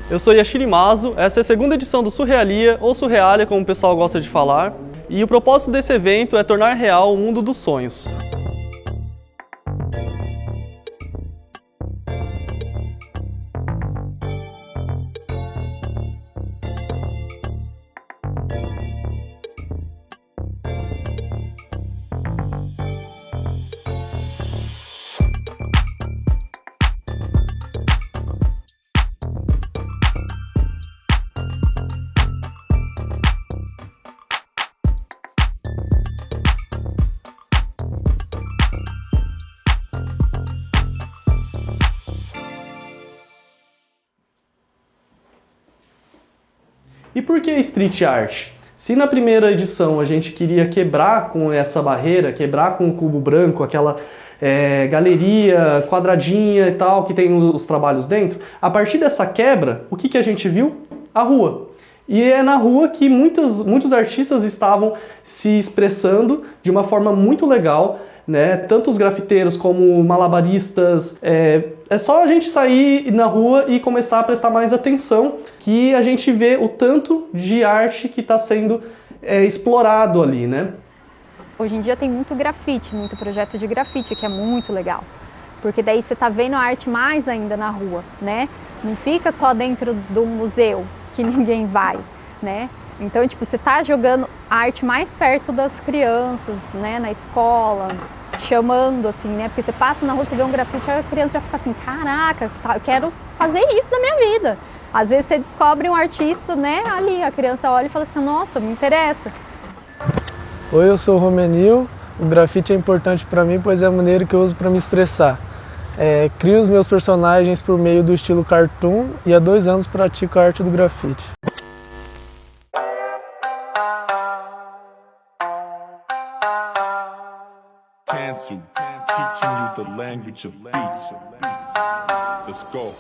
Eu sou Yashiri Mazo, essa é a segunda edição do Surrealia, ou Surrealia, como o pessoal gosta de falar, e o propósito desse evento é tornar real o mundo dos sonhos. E por que street art? Se na primeira edição a gente queria quebrar com essa barreira, quebrar com o cubo branco, aquela galeria quadradinha e tal, que tem os trabalhos dentro, a partir dessa quebra, o que a gente viu? A rua. E é na rua que muitos artistas estavam se expressando de uma forma muito legal, né? Tanto os grafiteiros como malabaristas. É só a gente sair na rua e começar a prestar mais atenção que a gente vê o tanto de arte que está sendo explorado ali, né? Hoje em dia tem muito grafite, muito projeto de grafite, que é muito legal. Porque daí você tá vendo a arte mais ainda na rua, né? Não fica só dentro do museu, que ninguém vai, né? Então, tipo, você tá jogando a arte mais perto das crianças, né? Na escola, chamando, assim, né? Porque você passa na rua, você vê um grafite, a criança já fica assim, caraca, eu quero fazer isso da minha vida. Às vezes você descobre um artista, né? Ali, a criança olha e fala assim, nossa, me interessa. Oi, eu sou o Romenil. O grafite é importante para mim, pois é a maneira que eu uso para me expressar. Crio os meus personagens por meio do estilo cartoon e há 2 anos pratico a arte do grafite. Tantu, teaching you the language of beats. Let's go.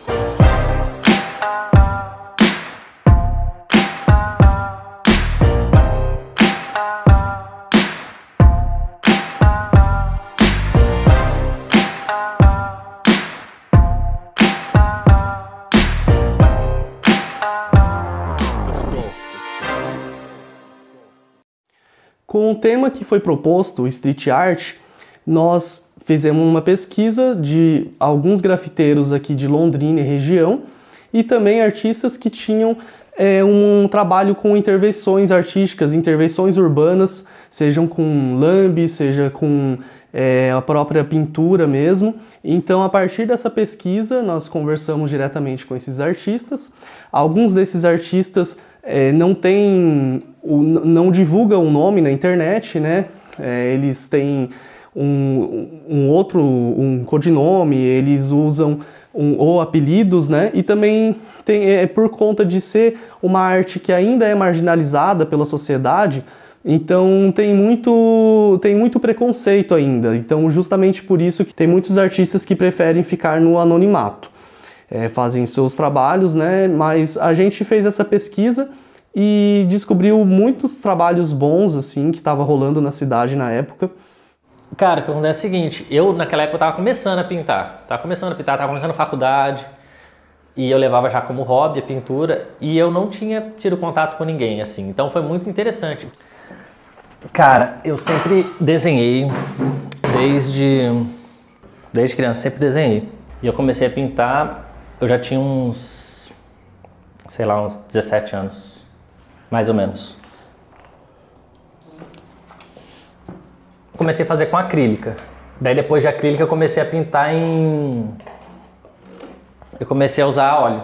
Com o tema que foi proposto, o street art, nós fizemos uma pesquisa de alguns grafiteiros aqui de Londrina e região e também artistas que tinham um trabalho com intervenções artísticas, intervenções urbanas, sejam com lambe, seja com a própria pintura mesmo. Então, a partir dessa pesquisa, nós conversamos diretamente com esses artistas. Alguns desses artistas não divulgam o nome na internet, né? Eles têm um codinome, eles usam ou apelidos, né? E também por conta de ser uma arte que ainda é marginalizada pela sociedade, então tem muito preconceito ainda. Então, justamente por isso que tem muitos artistas que preferem ficar no anonimato. Fazem seus trabalhos, né? Mas a gente fez essa pesquisa e descobriu muitos trabalhos bons, assim, que estava rolando na cidade na época. Cara, o que acontece é o seguinte, eu naquela época tava começando a pintar, tava começando a faculdade, e eu levava já como hobby a pintura, e eu não tinha tido contato com ninguém, assim, então foi muito interessante. Cara, eu sempre desenhei, desde criança, sempre desenhei. E eu comecei a pintar, eu já tinha uns 17 anos, mais ou menos. Comecei a fazer com acrílica. Daí depois de acrílica eu comecei a pintar eu comecei a usar óleo.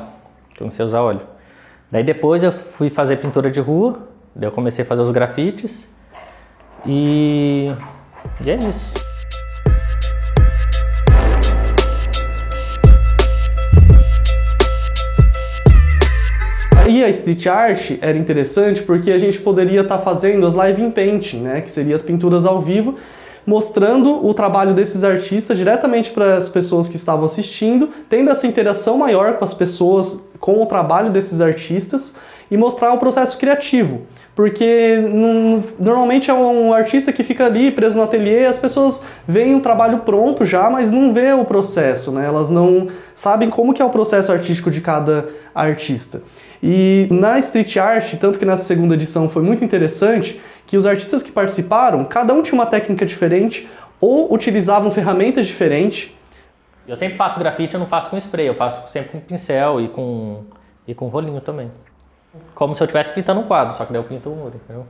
Daí depois eu fui fazer pintura de rua, daí eu comecei a fazer os grafites e é isso. E a street art era interessante porque a gente poderia estar fazendo as live in painting, né, que seriam as pinturas ao vivo, mostrando o trabalho desses artistas diretamente para as pessoas que estavam assistindo, tendo essa interação maior com as pessoas, com o trabalho desses artistas, e mostrar o processo criativo. Porque normalmente é um artista que fica ali preso no ateliê, as pessoas veem o trabalho pronto já, mas não vê o processo, né? Elas não sabem como que é o processo artístico de cada artista. E na Street Art, tanto que nessa segunda edição foi muito interessante, que os artistas que participaram, cada um tinha uma técnica diferente, ou utilizavam ferramentas diferentes. Eu sempre faço grafite, eu não faço com spray, eu faço sempre com pincel e com rolinho também. Como se eu estivesse pintando um quadro, só que daí eu pinto o muro, entendeu?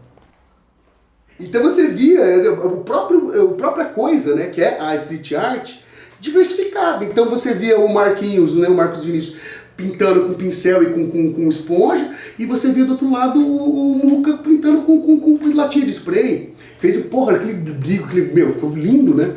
Então você via a própria coisa, né, que é a Street Art, diversificada. Então você via o Marquinhos, né, o Marcos Vinícius, pintando com pincel e com esponja, e você via do outro lado o Muca pintando com latinha de spray. Fez, porra, aquele brilho, ficou lindo, né?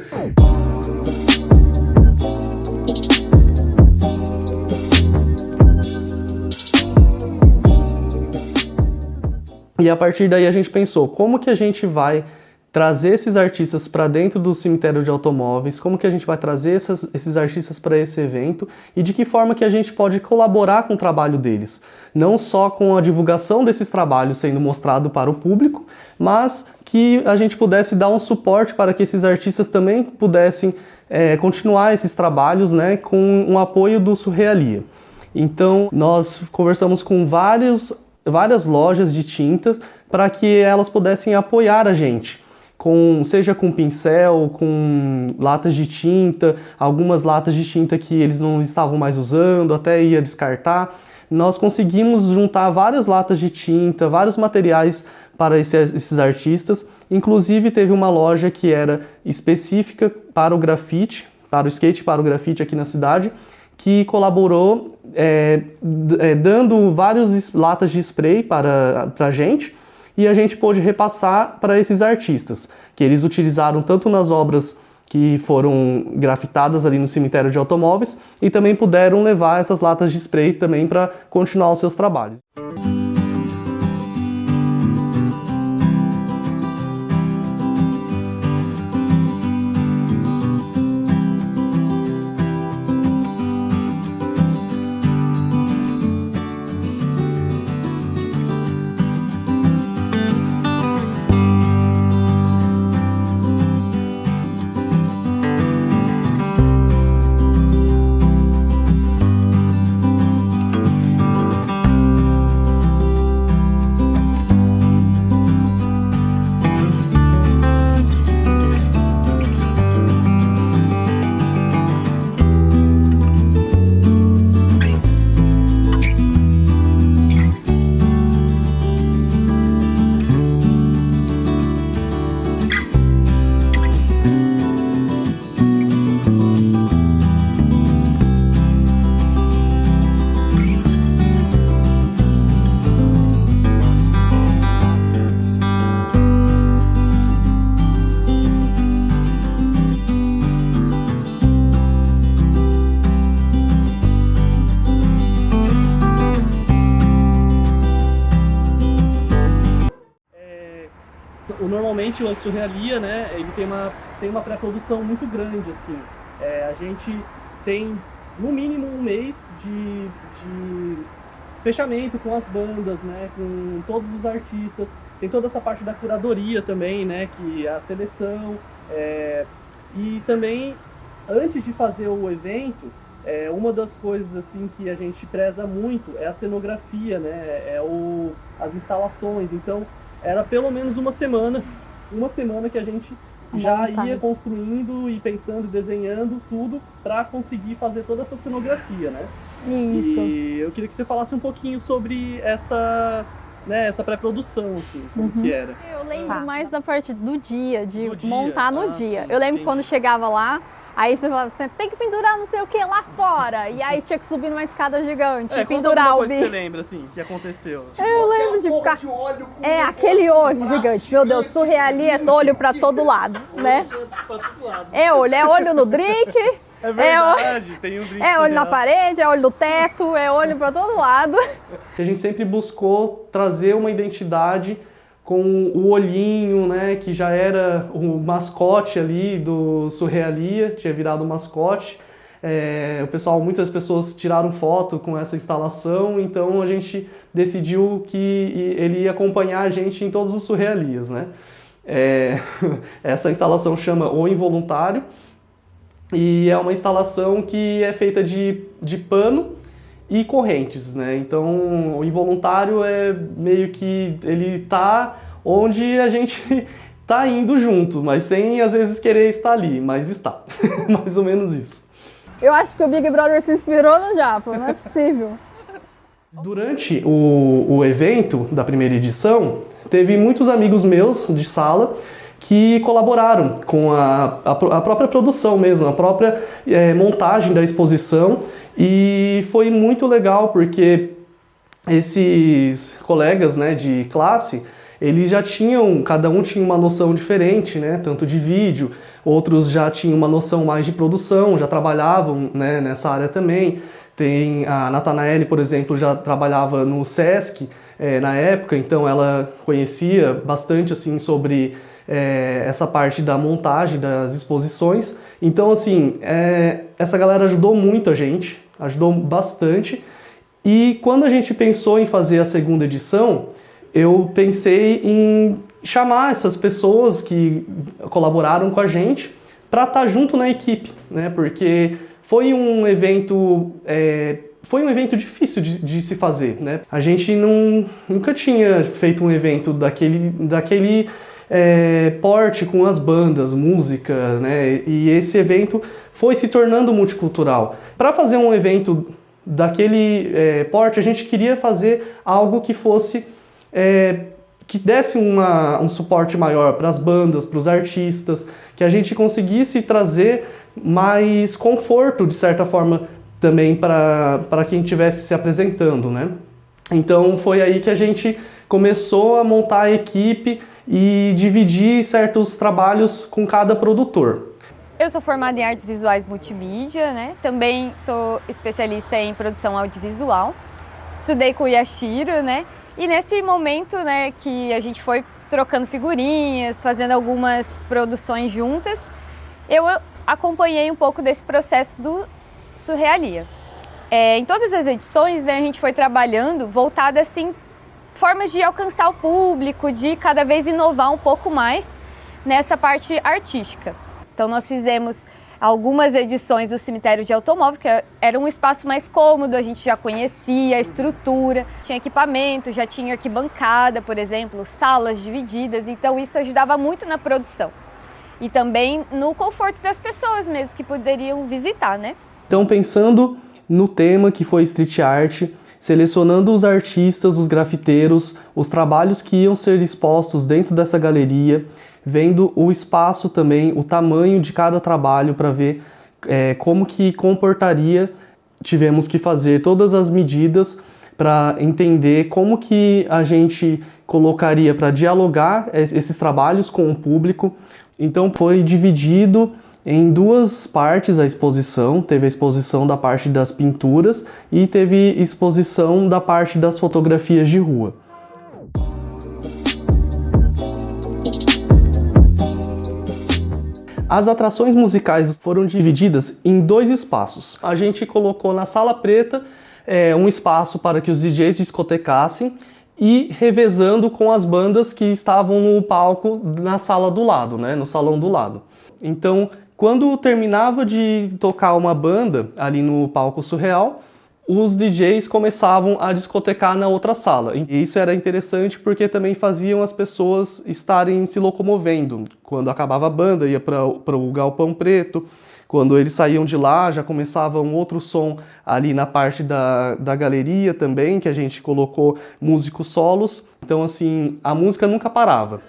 E a partir daí a gente pensou, como que a gente vai trazer esses artistas para dentro do cemitério de automóveis, como que a gente vai trazer esses artistas para esse evento e de que forma que a gente pode colaborar com o trabalho deles. Não só com a divulgação desses trabalhos sendo mostrado para o público, mas que a gente pudesse dar um suporte para que esses artistas também pudessem continuar esses trabalhos, né, com um apoio do Surrealia. Então nós conversamos com várias lojas de tinta para que elas pudessem apoiar a gente, seja com pincel, com latas de tinta, algumas latas de tinta que eles não estavam mais usando, até ia descartar. Nós conseguimos juntar várias latas de tinta, vários materiais para esses artistas. Inclusive teve uma loja que era específica para o grafite, para o skate, para o grafite aqui na cidade, que colaborou dando várias latas de spray para a gente, e a gente pôde repassar para esses artistas, que eles utilizaram tanto nas obras que foram grafitadas ali no cemitério de automóveis, e também puderam levar essas latas de spray também para continuar os seus trabalhos. Normalmente o Surrealia, né, ele tem uma pré-produção muito grande, assim. A gente tem no mínimo um mês de fechamento com as bandas, né, com todos os artistas. Tem toda essa parte da curadoria também, né, que é a seleção. E também, antes de fazer o evento, uma das coisas assim que a gente preza muito é a cenografia, né, as instalações. Então, era pelo menos uma semana que a gente já ia construindo e pensando e desenhando tudo para conseguir fazer toda essa cenografia, né? Isso. E eu queria que você falasse um pouquinho sobre essa pré-produção, assim, como que era. Eu lembro mais da parte do dia, de montar no dia. Sim, eu lembro quando chegava lá, aí você falava, você tem que pendurar não sei o que lá fora. E aí tinha que subir numa escada gigante e pendurar o bicho. Você lembra, assim, que aconteceu? Eu lembro de ficar... aquele olho gigante. Meu Deus, Surrealia é olho pra todo lado, né? É olho no drink. É verdade, tem um drink. É olho na parede, é olho no teto, é olho pra todo lado. A gente sempre buscou trazer uma identidade com o olhinho, né, que já era o mascote ali do Surrealia, tinha virado o mascote. o pessoal, muitas pessoas tiraram foto com essa instalação, então a gente decidiu que ele ia acompanhar a gente em todos os surrealias, né? Essa instalação chama O Involuntário e é uma instalação que é feita de pano e correntes, né? Então o involuntário é meio que ele tá onde a gente tá indo junto, mas sem às vezes querer estar ali, mas está. Mais ou menos isso. Eu acho que o Big Brother se inspirou no Japa, não é possível. Durante o evento da primeira edição, teve muitos amigos meus de sala que colaboraram com a própria produção mesmo, a própria montagem da exposição, e foi muito legal porque esses colegas, né, de classe, eles já tinham, cada um tinha uma noção diferente, né, tanto de vídeo, outros já tinham uma noção mais de produção, já trabalhavam, né, nessa área também. Tem a Natanaele, por exemplo, já trabalhava no Sesc na época, então ela conhecia bastante assim sobre essa parte da montagem das exposições. Então, assim, essa galera ajudou muito a gente, ajudou bastante. E quando a gente pensou em fazer a segunda edição, eu pensei em chamar essas pessoas que colaboraram com a gente para estar junto na equipe, né? Porque foi um evento difícil de se fazer, né? A gente nunca tinha feito um evento daquele porte com as bandas, música, né? E esse evento foi se tornando multicultural. Para fazer um evento daquele porte, a gente queria fazer algo que fosse que desse um suporte maior para as bandas, para os artistas, que a gente conseguisse trazer mais conforto, de certa forma, também para quem estivesse se apresentando, né? Então foi aí que a gente começou a montar a equipe e dividir certos trabalhos com cada produtor. Eu sou formada em artes visuais multimídia, né? Também sou especialista em produção audiovisual. Estudei com o Yashiro, né? E nesse momento, né, que a gente foi trocando figurinhas, fazendo algumas produções juntas, eu acompanhei um pouco desse processo do Surrealia. Em todas as edições, né, a gente foi trabalhando voltada assim, formas de alcançar o público, de cada vez inovar um pouco mais nessa parte artística. Então nós fizemos algumas edições do cemitério de automóvel, que era um espaço mais cômodo, a gente já conhecia a estrutura, tinha equipamento, já tinha arquibancada, por exemplo, salas divididas, então isso ajudava muito na produção. E também no conforto das pessoas mesmo, que poderiam visitar, né? Então, pensando no tema que foi street art, selecionando os artistas, os grafiteiros, os trabalhos que iam ser expostos dentro dessa galeria, vendo o espaço também, o tamanho de cada trabalho para ver como que comportaria, tivemos que fazer todas as medidas para entender como que a gente colocaria para dialogar esses trabalhos com o público. Então foi dividido em duas partes a exposição, teve a exposição da parte das pinturas e teve exposição da parte das fotografias de rua. As atrações musicais foram divididas em dois espaços. A gente colocou na Sala Preta um espaço para que os DJs discotecassem e revezando com as bandas que estavam no palco na sala do lado, né, no salão do lado. Então, quando terminava de tocar uma banda ali no palco surreal, os DJs começavam a discotecar na outra sala. E isso era interessante porque também faziam as pessoas estarem se locomovendo. Quando acabava a banda, ia para o Galpão Preto. Quando eles saíam de lá, já começava um outro som ali na parte da galeria também, que a gente colocou músicos solos. Então, assim, a música nunca parava.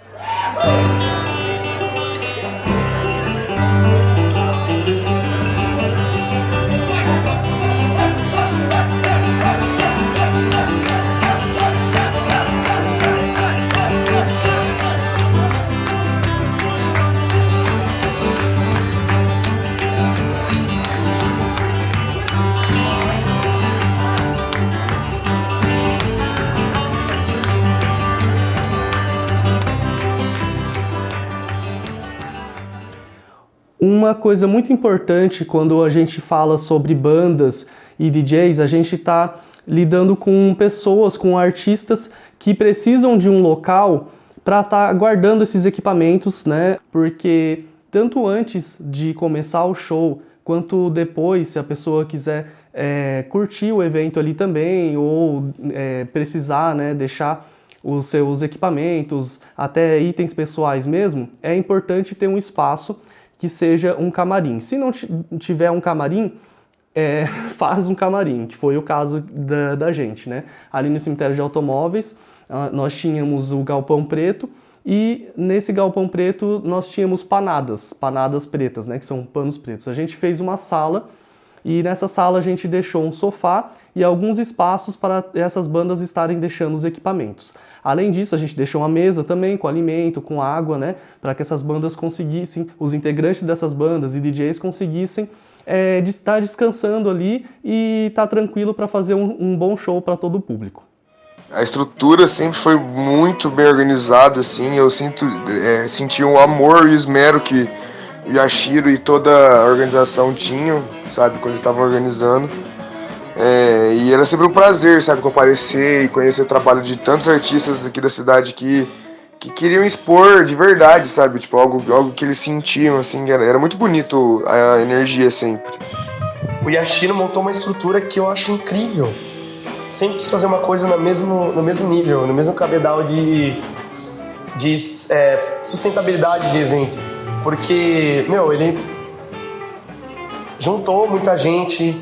Uma coisa muito importante quando a gente fala sobre bandas e DJs, a gente está lidando com pessoas, com artistas que precisam de um local para estar guardando esses equipamentos, né? Porque tanto antes de começar o show, quanto depois, se a pessoa quiser curtir o evento ali também, ou precisar, né, deixar os seus equipamentos, até itens pessoais mesmo, é importante ter um espaço que seja um camarim. Se não tiver um camarim, faz um camarim, que foi o caso da gente, né? Ali no cemitério de automóveis, nós tínhamos o galpão preto, e nesse galpão preto nós tínhamos panadas pretas, né? Que são panos pretos. A gente fez uma sala, e nessa sala a gente deixou um sofá e alguns espaços para essas bandas estarem deixando os equipamentos. Além disso, a gente deixou uma mesa também com alimento, com água, né? Para que essas bandas conseguissem, os integrantes dessas bandas e DJs conseguissem estar descansando ali e estar tranquilo para fazer um bom show para todo o público. A estrutura sempre foi muito bem organizada, assim. Eu senti um amor e esmero que o Yashiro e toda a organização tinham, sabe, quando eles estavam organizando. E era sempre um prazer, sabe, comparecer e conhecer o trabalho de tantos artistas aqui da cidade que queriam expor de verdade, sabe, tipo, algo que eles sentiam, assim, era muito bonito a energia sempre. O Yashiro montou uma estrutura que eu acho incrível. Sempre quis fazer uma coisa no mesmo nível, no mesmo cabedal de sustentabilidade de evento. Porque, ele juntou muita gente.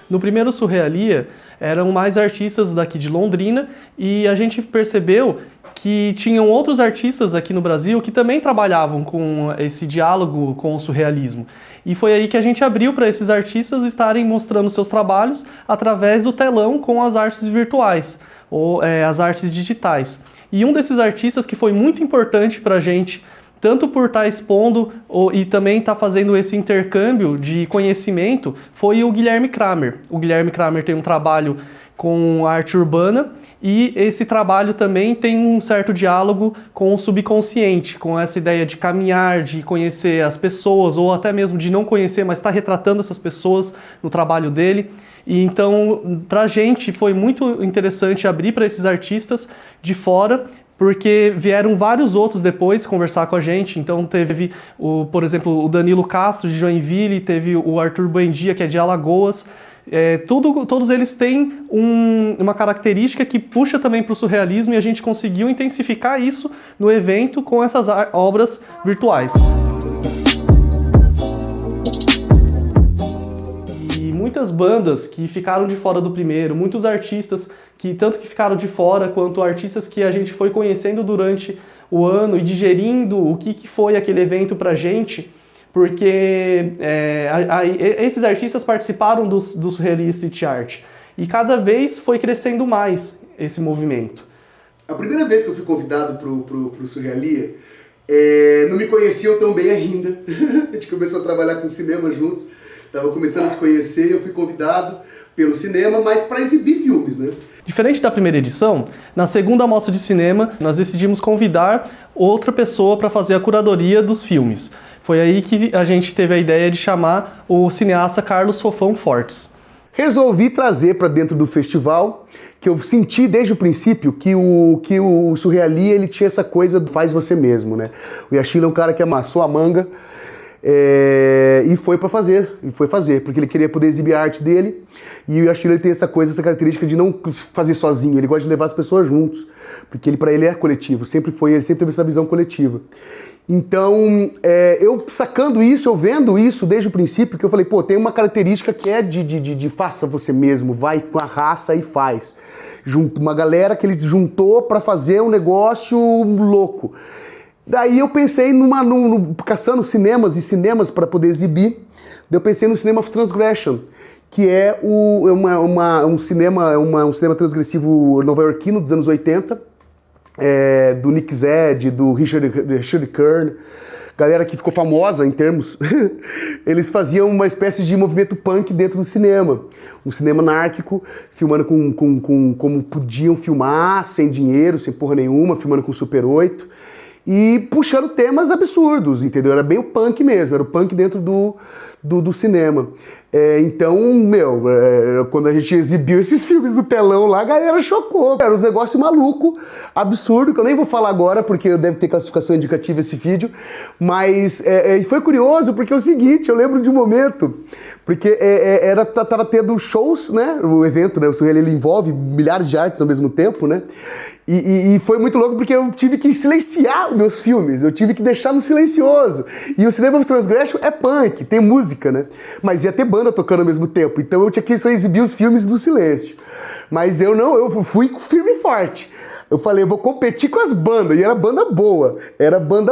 No primeiro Surrealia, eram mais artistas daqui de Londrina, e a gente percebeu que tinham outros artistas aqui no Brasil que também trabalhavam com esse diálogo com o surrealismo. E foi aí que a gente abriu para esses artistas estarem mostrando seus trabalhos através do telão com as artes virtuais, ou as artes digitais. E um desses artistas que foi muito importante para a gente, tanto por estar expondo e também estar fazendo esse intercâmbio de conhecimento, foi o Guilherme Kramer. O Guilherme Kramer tem um trabalho com arte urbana, e esse trabalho também tem um certo diálogo com o subconsciente, com essa ideia de caminhar, de conhecer as pessoas, ou até mesmo de não conhecer, mas estar retratando essas pessoas no trabalho dele. E então, pra gente, foi muito interessante abrir para esses artistas de fora, porque vieram vários outros depois conversar com a gente. Então teve, por exemplo, o Danilo Castro de Joinville, teve o Arthur Buendia, que é de Alagoas. Todos eles têm uma característica que puxa também para o surrealismo, e a gente conseguiu intensificar isso no evento com essas obras virtuais. E muitas bandas que ficaram de fora do primeiro, muitos artistas que tanto que ficaram de fora, quanto artistas que a gente foi conhecendo durante o ano e digerindo o que foi aquele evento pra gente, porque esses artistas participaram do Surrealia Street Art, e cada vez foi crescendo mais esse movimento. A primeira vez que eu fui convidado pro Surrealia, não me conheciam tão bem ainda. A gente começou a trabalhar com cinema juntos, estava começando a se conhecer, e eu fui convidado pelo cinema, mas para exibir filmes, né? Diferente da primeira edição, na segunda mostra de cinema, nós decidimos convidar outra pessoa para fazer a curadoria dos filmes. Foi aí que a gente teve a ideia de chamar o cineasta Carlos Fofão Fortes. Resolvi trazer para dentro do festival, que eu senti desde o princípio que o Surrealia, ele tinha essa coisa do faz você mesmo, né? O Yashiro é um cara que amassou a manga e foi fazer, porque ele queria poder exibir a arte dele, e o Yashiro tem essa característica de não fazer sozinho, ele gosta de levar as pessoas juntos, porque para ele é coletivo, ele sempre teve essa visão coletiva. Então, eu sacando isso, eu vendo isso desde o princípio, que eu falei, tem uma característica que é de faça você mesmo, vai com a raça e faz. Uma galera que ele juntou para fazer um negócio louco. Daí eu pensei caçando cinemas para poder exibir, eu pensei no Cinema of Transgression, que é um cinema transgressivo nova-iorquino dos anos 80, do Nick Zed, do Richard Kern, galera que ficou famosa em termos. Eles faziam uma espécie de movimento punk dentro do cinema. Um cinema anárquico, filmando como podiam filmar, sem dinheiro, sem porra nenhuma, filmando com Super 8. e puxando temas absurdos, entendeu? Era bem o punk mesmo, era o punk dentro do cinema. Então, quando a gente exibiu esses filmes no telão lá, a galera chocou. Era um negócio maluco, absurdo, que eu nem vou falar agora, porque deve ter classificação indicativa esse vídeo, mas foi curioso, porque é o seguinte, eu lembro de um momento, porque tava tendo shows, né, o evento, né, o Surreal, ele envolve milhares de artes ao mesmo tempo, né, e foi muito louco porque eu tive que silenciar meus filmes, eu tive que deixar no silencioso. E o Cinema Transgression é punk, tem música, né? Mas ia ter banda tocando ao mesmo tempo, então eu tinha que só exibir os filmes no silêncio. Mas eu fui firme e forte. Eu falei, eu vou competir com as bandas, e era banda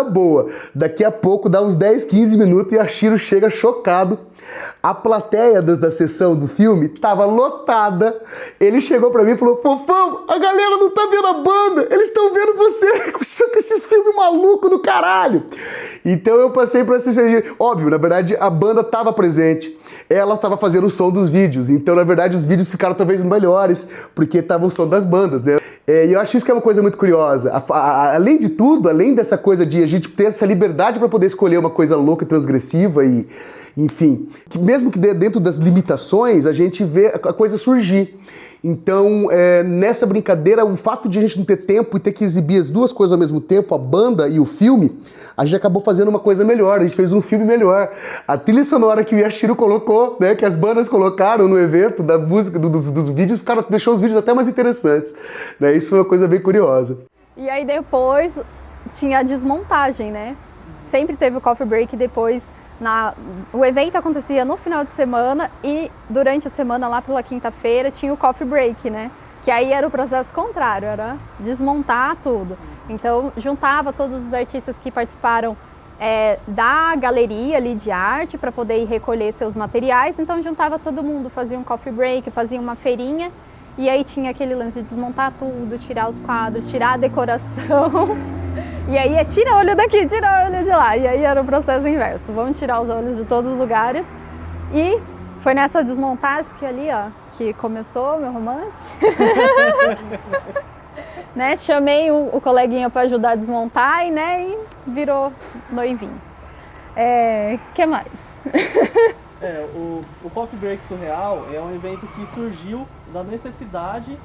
boa. Daqui a pouco, dá uns 10, 15 minutos e a Shiro chega chocado. A plateia da sessão do filme tava lotada. Ele chegou pra mim e falou, Fofão, a galera não tá vendo a banda, eles estão vendo você com esses filmes malucos do caralho. Então eu passei por essa... Óbvio, na verdade, a banda tava presente. Ela estava fazendo o som dos vídeos, então na verdade os vídeos ficaram talvez melhores, porque tava o som das bandas, né? E eu acho isso que é uma coisa muito curiosa. Além de tudo, além dessa coisa de a gente ter essa liberdade para poder escolher uma coisa louca e transgressiva e, enfim, mesmo que dentro das limitações, a gente vê a coisa surgir. Então, nessa brincadeira, o fato de a gente não ter tempo e ter que exibir as duas coisas ao mesmo tempo, a banda e o filme, a gente acabou fazendo uma coisa melhor, a gente fez um filme melhor. A trilha sonora que o Yashiro colocou, né, que as bandas colocaram no evento, da música, dos vídeos, deixou os vídeos até mais interessantes. Né? Isso foi uma coisa bem curiosa. E aí depois tinha a desmontagem, né? Sempre teve o coffee break depois. O evento acontecia no final de semana e durante a semana, lá pela quinta-feira, tinha o coffee break, né? Que aí era o processo contrário, era desmontar tudo. Então, juntava todos os artistas que participaram da galeria ali de arte para poder ir recolher seus materiais. Então, juntava todo mundo, fazia um coffee break, fazia uma feirinha. E aí tinha aquele lance de desmontar tudo, tirar os quadros, tirar a decoração. E aí tira olho daqui, tira olho de lá. E aí era o processo inverso. Vamos tirar os olhos de todos os lugares. E foi nessa desmontagem que ali, ó, que começou o meu romance. Né? Chamei o coleguinha para ajudar a desmontar e virou noivinho. Que mais? O Coffee Break Surreal é um evento que surgiu da necessidade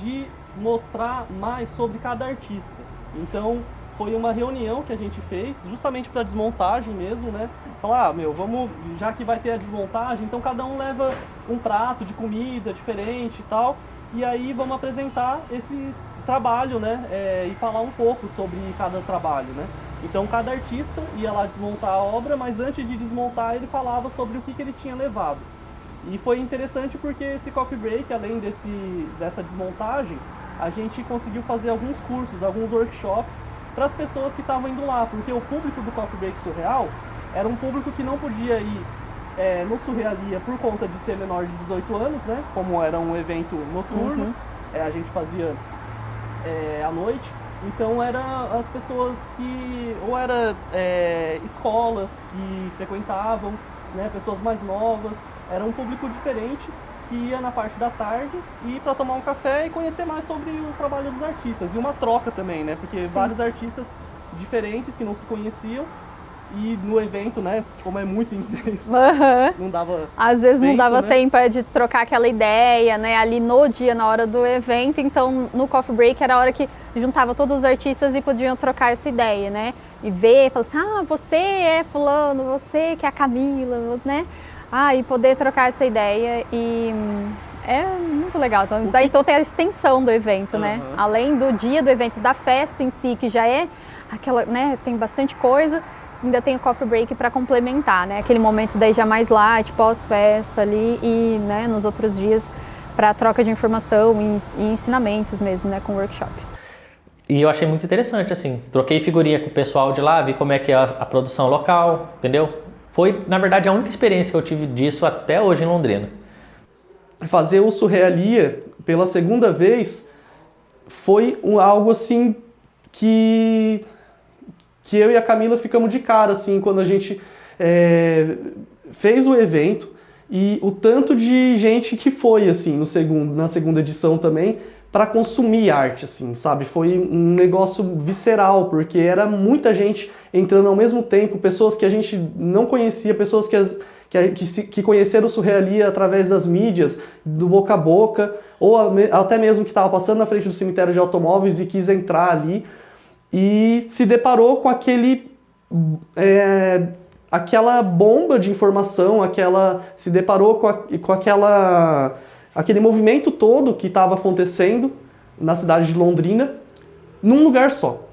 de mostrar mais sobre cada artista. Então, foi uma reunião que a gente fez, justamente para desmontagem mesmo, né? Falar, vamos, já que vai ter a desmontagem, então cada um leva um prato de comida diferente e tal, e aí vamos apresentar esse trabalho, né? E falar um pouco sobre cada trabalho, né? Então, cada artista ia lá desmontar a obra, mas antes de desmontar, ele falava sobre o que ele tinha levado. E foi interessante porque esse coffee break, além dessa desmontagem, a gente conseguiu fazer alguns cursos, alguns workshops para as pessoas que estavam indo lá, porque o público do Coffee Break Surreal era um público que não podia ir no Surrealia por conta de ser menor de 18 anos, né? Como era um evento noturno, a gente fazia à noite, então era as pessoas que, ou era escolas que frequentavam, né? Pessoas mais novas, era um público diferente, que ia na parte da tarde e para tomar um café e conhecer mais sobre o trabalho dos artistas. E uma troca também, né? Porque vários artistas diferentes que não se conheciam e no evento, né? Como é muito intenso, não dava às vezes tempo, não dava né? tempo de trocar aquela ideia, né? Ali no dia, na hora do evento. Então, no coffee break era a hora que juntava todos os artistas e podiam trocar essa ideia, né? E ver, falar assim, você é fulano, você que é a Camila, né? E poder trocar essa ideia e é muito legal. Então tem a extensão do evento, né? Além do dia do evento, da festa em si, que já é aquela, né? Tem bastante coisa, ainda tem o coffee break para complementar, né? Aquele momento daí já mais light, pós-festa ali e, né, nos outros dias para troca de informação e ensinamentos mesmo, né? Com workshop. E eu achei muito interessante, assim, troquei figurinha com o pessoal de lá, vi como é que é a produção local, entendeu? Foi, na verdade, a única experiência que eu tive disso até hoje em Londrina. Fazer o Surrealia pela segunda vez foi algo assim que eu e a Camila ficamos de cara assim, quando a gente fez o evento e o tanto de gente que foi, assim, na segunda edição também, para consumir arte, assim, sabe? Foi um negócio visceral, porque era muita gente entrando ao mesmo tempo, pessoas que a gente não conhecia, pessoas que conheceram o Surrealia através das mídias, do boca a boca, ou até mesmo que estava passando na frente do cemitério de automóveis e quis entrar ali, e se deparou com aquela bomba de informação, se deparou com aquele movimento todo que estava acontecendo na cidade de Londrina, num lugar só.